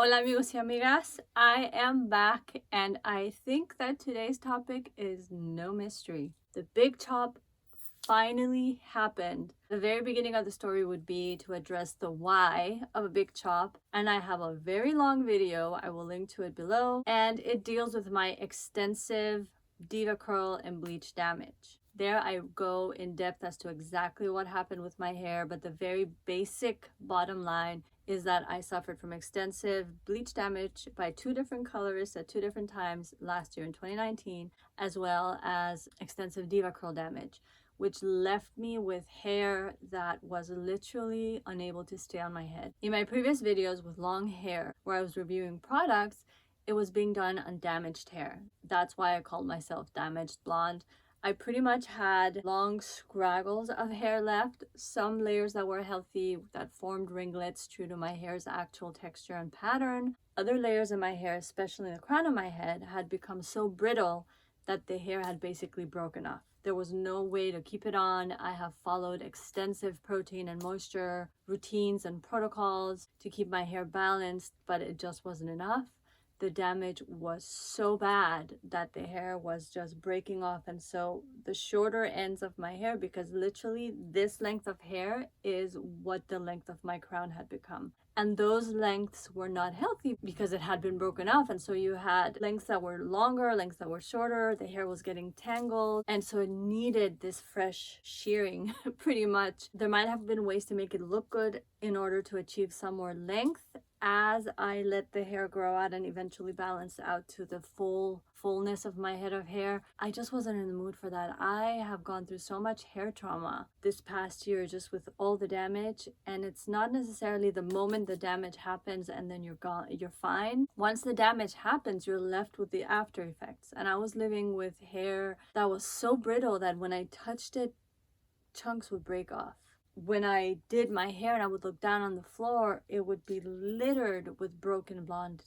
Hola amigos y amigas, I am back and I think that today's topic is no mystery. The big chop finally happened. The very beginning of the story would be to address the why of a big chop, and I have a very long video, I will link to it below, and it deals with my extensive diva curl and bleach damage. There I go in depth as to exactly what happened with my hair, but the very basic bottom line is that I suffered from extensive bleach damage by two different colorists at two different times last year in 2019, as well as extensive diva curl damage, which left me with hair that was literally unable to stay on my head. In my previous videos with long hair, where I was reviewing products, it was being done on damaged hair. That's why I called myself Damaged Blonde. I pretty much had long scraggles of hair left, some layers that were healthy that formed ringlets true to my hair's actual texture and pattern. Other layers in my hair, especially the crown of my head, had become so brittle that the hair had basically broken off. There was no way to keep it on. I have followed extensive protein and moisture routines and protocols to keep my hair balanced, but it just wasn't enough. The damage was so bad that the hair was just breaking off, and so the shorter ends of my hair, because literally this length of hair is what the length of my crown had become, and those lengths were not healthy because it had been broken off. And so you had lengths that were longer, lengths that were shorter, the hair was getting tangled, and so it needed this fresh shearing pretty much. There might have been ways to make it look good in order to achieve some more length as I let the hair grow out and eventually balance out to the fullness of my head of hair. I just wasn't in the mood for that. I have gone through so much hair trauma this past year just with all the damage, and it's not necessarily the moment the damage happens and then you're fine. Once the damage happens, you're left with the after effects. And I was living with hair that was so brittle that when I touched it, chunks would break off. When I did my hair and I would look down on the floor, it would be littered with broken blonde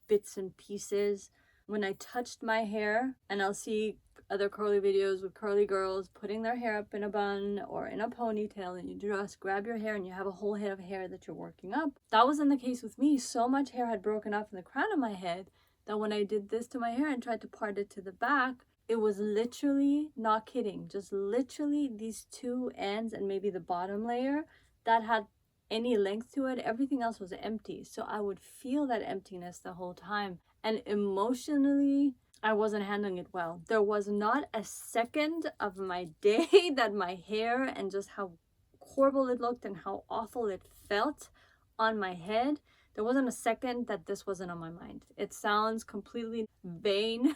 bits and pieces. When I touched my hair, and I'll see other curly videos with curly girls putting their hair up in a bun or in a ponytail, and you just grab your hair and you have a whole head of hair that you're working up. That wasn't the case with me. So much hair had broken off in the crown of my head that when I did this to my hair and tried to part it to the back, it was literally, not kidding, just literally these two ends and maybe the bottom layer that had any length to it. Everything else was empty. So I would feel that emptiness the whole time. And emotionally, I wasn't handling it well. There was not a second of my day that my hair and just how horrible it looked and how awful it felt on my head, there wasn't a second that this wasn't on my mind. It sounds completely vain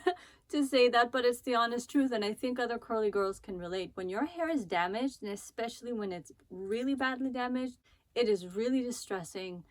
to say that, but it's the honest truth, and I think other curly girls can relate. When your hair is damaged, and especially when it's really badly damaged, it is really distressing.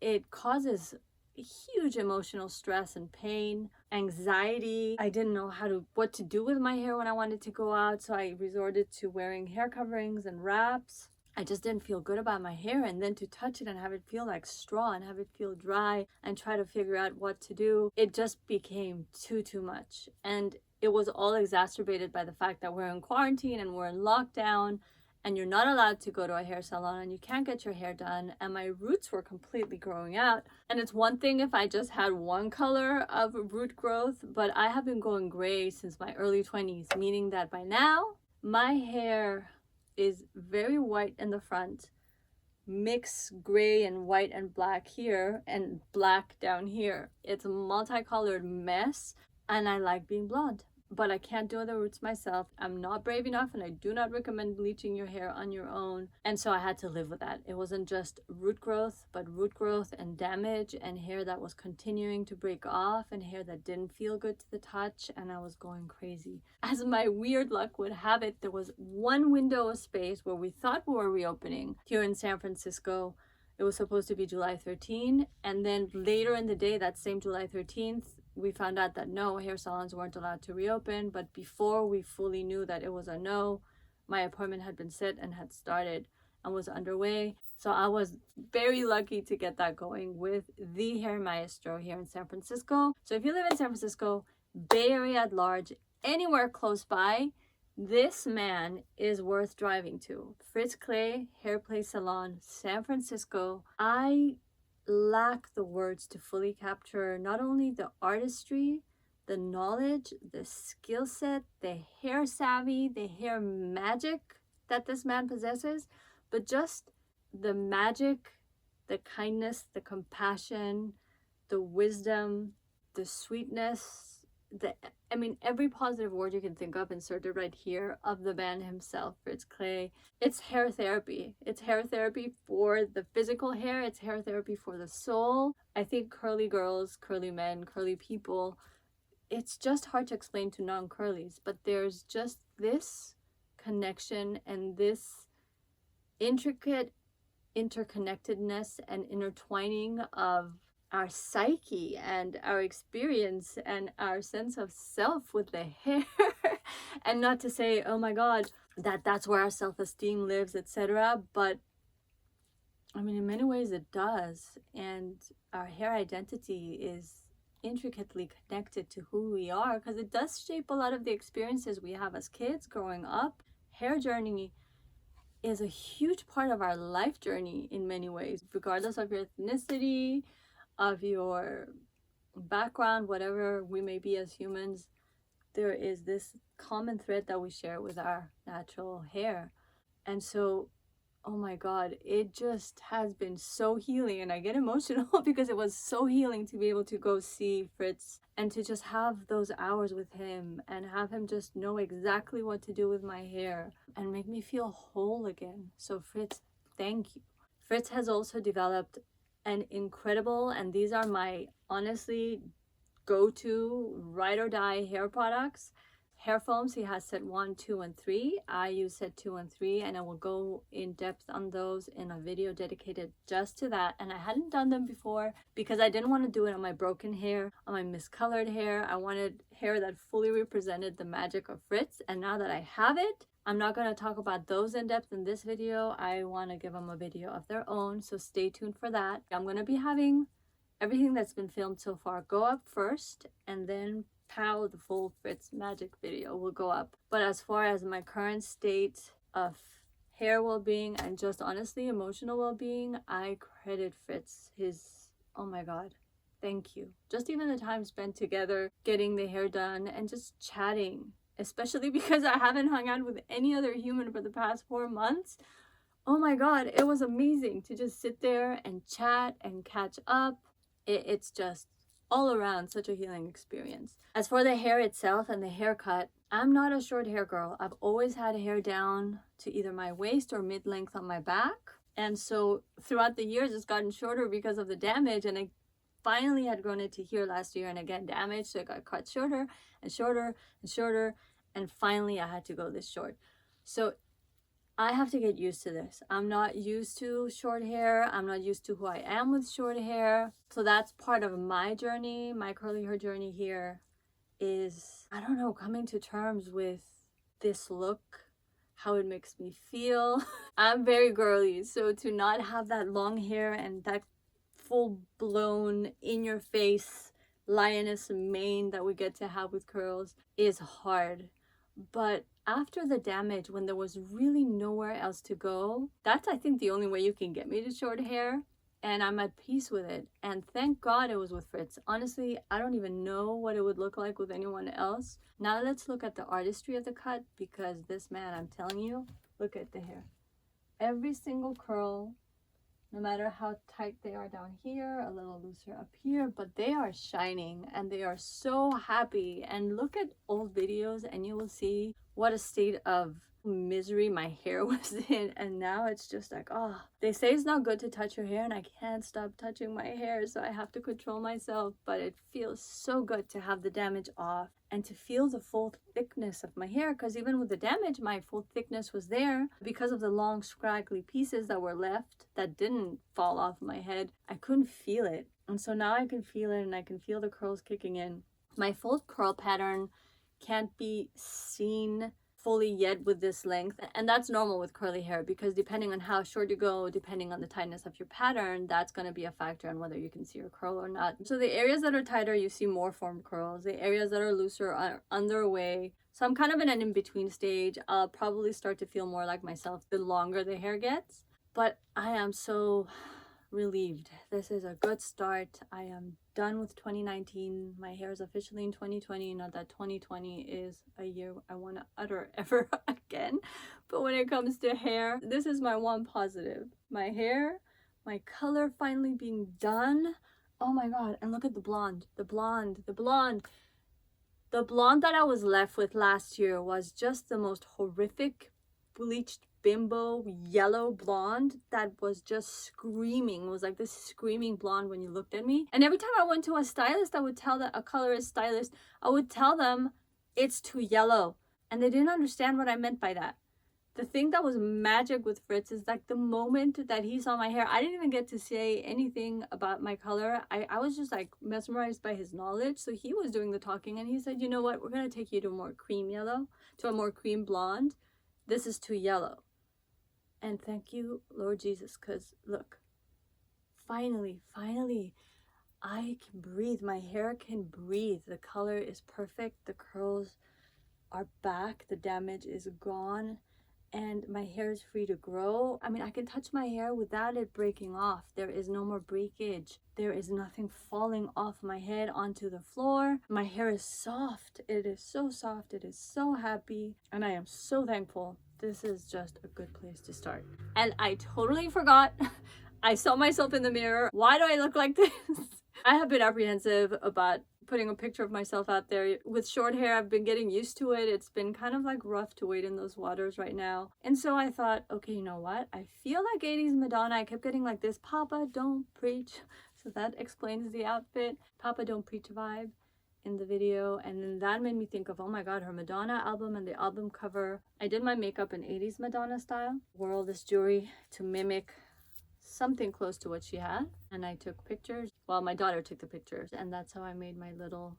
It causes huge emotional stress and pain, anxiety. I didn't know what to do with my hair when I wanted to go out, so I resorted to wearing hair coverings and wraps. I just didn't feel good about my hair, and then to touch it and have it feel like straw and have it feel dry and try to figure out what to do, it just became too much. And it was all exacerbated by the fact that we're in quarantine and we're in lockdown and you're not allowed to go to a hair salon and you can't get your hair done, and my roots were completely growing out. And it's one thing if I just had one color of root growth, but I have been going gray since my early 20s, meaning that by now my hair is very white in the front, mix gray and white and black here and black down here. It's a multicolored mess, and I like being blonde, but I can't do the roots myself. I'm not brave enough, and I do not recommend bleaching your hair on your own. And so I had to live with that. It wasn't just root growth, but root growth and damage and hair that was continuing to break off and hair that didn't feel good to the touch, and I was going crazy. As my weird luck would have it, there was one window of space where we thought we were reopening here in San Francisco. It was supposed to be July 13, and then later in the day, that same July 13th, we found out that no, hair salons weren't allowed to reopen. But before we fully knew that it was a no, my appointment had been set and had started and was underway. So I was very lucky to get that going with the hair maestro here in San Francisco. So if you live in San Francisco, Bay Area at large, anywhere close by, this man is worth driving to. Fritz Clay Hair Play Salon, San Francisco. I lack the words to fully capture not only the artistry, the knowledge, the skill set, the hair savvy, the hair magic that this man possesses, but just the magic, the kindness, the compassion, the wisdom, the sweetness, every positive word you can think of inserted right here of the man himself, Fritz Clay. It's hair therapy. It's hair therapy for the physical hair. It's hair therapy for the soul. I think curly girls, curly men, curly people, it's just hard to explain to non-curlies, but there's just this connection and this intricate interconnectedness and intertwining of our psyche and our experience and our sense of self with the hair. And not to say, oh my god, that's where our self-esteem lives, etc., but I mean, in many ways it does. And our hair identity is intricately connected to who we are, because it does shape a lot of the experiences we have as kids growing up. Hair journey is a huge part of our life journey in many ways, regardless of your ethnicity, of your background, whatever we may be as humans. There is this common thread that we share with our natural hair. And so, oh my god, it just has been so healing, and I get emotional because it was so healing to be able to go see Fritz and to just have those hours with him and have him just know exactly what to do with my hair and make me feel whole again. So Fritz, thank you. Fritz has also developed an incredible, and these are my honestly go-to ride or die hair products. Hair foams, he has set 1, 2, and 3. I use set 2 and 3, and I will go in depth on those in a video dedicated just to that. And I hadn't done them before because I didn't want to do it on my broken hair, on my miscolored hair. I wanted hair that fully represented the magic of Fritz. And now that I have it, I'm not going to talk about those in depth in this video. I want to give them a video of their own, so stay tuned for that. I'm going to be having everything that's been filmed so far go up first, and then pow, the full Fritz magic video will go up. But as far as my current state of hair well-being and just honestly emotional well-being, I credit Fritz. Oh my god, thank you. Just even the time spent together getting the hair done and just chatting, especially because I haven't hung out with any other human for the past 4 months. Oh my god, it was amazing to just sit there and chat and catch up. It's just all around such a healing experience. As for the hair itself and the haircut, I'm not a short hair girl. I've always had hair down to either my waist or mid-length on my back. And so throughout the years, it's gotten shorter because of the damage. And I finally had grown it to here last year and again damaged. So it got cut shorter and shorter and shorter. And finally I had to go this short. So I have to get used to this. I'm not used to short hair. I'm not used to who I am with short hair. So that's part of my journey. My curly hair journey here is, I don't know, coming to terms with this look, how it makes me feel. I'm very girly, so to not have that long hair and that full-blown, in-your-face lioness mane that we get to have with curls is hard. But after the damage, when there was really nowhere else to go, that's, I think, the only way you can get me to short hair. And I'm at peace with it. And thank God it was with Fritz. Honestly, I don't even know what it would look like with anyone else. Now let's look at the artistry of the cut, because this man, I'm telling you, look at the hair. Every single curl, no matter how tight they are down here, a little looser up here, but they are shining and they are so happy. And look at old videos and you will see what a state of misery my hair was in, and now it's just like, oh, they say it's not good to touch your hair, and I can't stop touching my hair, so I have to control myself. But it feels so good to have the damage off and to feel the full thickness of my hair, because even with the damage, my full thickness was there. Because of the long scraggly pieces that were left that didn't fall off my head, I couldn't feel it. And so now I can feel it, and I can feel the curls kicking in. My full curl pattern can't be seen fully yet with this length, and that's normal with curly hair, because depending on how short you go, depending on the tightness of your pattern, that's going to be a factor on whether you can see your curl or not. So the areas that are tighter, you see more formed curls. The areas that are looser are underway. So I'm kind of in an in-between stage. I'll probably start to feel more like myself the longer the hair gets, but I am so relieved. This is a good start. I am done with 2019. My hair is officially in 2020. Not that 2020 is a year I want to utter ever again. But when it comes to hair, this is my one positive. My hair, my color finally being done. Oh my god, and look at the blonde. The blonde that I was left with last year was just the most horrific bleached bimbo yellow blonde that was just screaming. It was like this screaming blonde when you looked at me. And every time I went to a stylist, I would tell that a colorist stylist, I would tell them it's too yellow. And they didn't understand what I meant by that. The thing that was magic with Fritz is like the moment that he saw my hair, I didn't even get to say anything about my color. I was just like mesmerized by his knowledge. So he was doing the talking and he said, you know what, we're going to take you to a more cream yellow, to a more cream blonde. This is too yellow. And thank you, Lord Jesus, because look, finally, I can breathe. My hair can breathe. The color is perfect. The curls are back. The damage is gone. And my hair is free to grow. I mean, I can touch my hair without it breaking off. There is no more breakage. There is nothing falling off my head onto the floor. My hair is soft. It is so soft. It is so happy. And I am so thankful. This is just a good place to start. And I totally forgot. I saw myself in the mirror. Why do I look like this? I have been apprehensive about putting a picture of myself out there. With short hair, I've been getting used to it. It's been kind of like rough to wade in those waters right now. And so I thought, okay, you know what? I feel like 80s Madonna. I kept getting like this, Papa, don't preach. So that explains the outfit. Papa, don't preach vibe in the video. And then that made me think of, oh my God, her Madonna album and the album cover. I did my makeup in 80s Madonna style. Wore all this jewelry to mimic something close to what she had, and I took pictures. Well, my daughter took the pictures, and that's how I made my little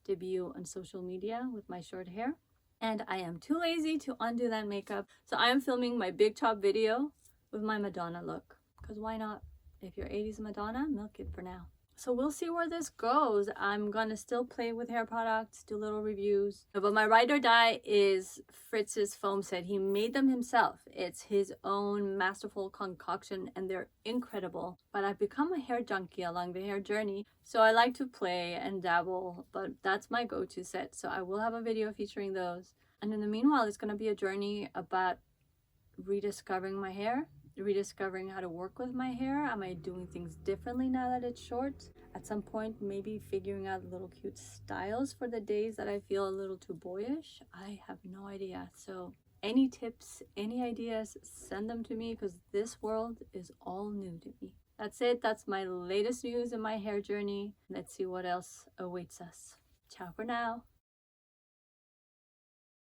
debut on social media with my short hair. And I am too lazy to undo that makeup, so I am filming my big chop video with my Madonna look, because why not? If you're 80s Madonna, milk it for now. So we'll see where this goes. I'm gonna still play with hair products, do little reviews. But my ride or die is Fritz's foam set. He made them himself. It's his own masterful concoction and they're incredible. But I've become a hair junkie along the hair journey. So I like to play and dabble, but that's my go-to set. So I will have a video featuring those. And in the meanwhile, it's gonna be a journey about rediscovering my hair, rediscovering how to work with my hair. Am I doing things differently now that it's short? At some point, maybe figuring out little cute styles for the days that I feel a little too boyish. I have no idea. So any tips, any ideas, send them to me because this world is all new to me. That's it. That's my latest news in my hair journey. Let's see what else awaits us. Ciao for now.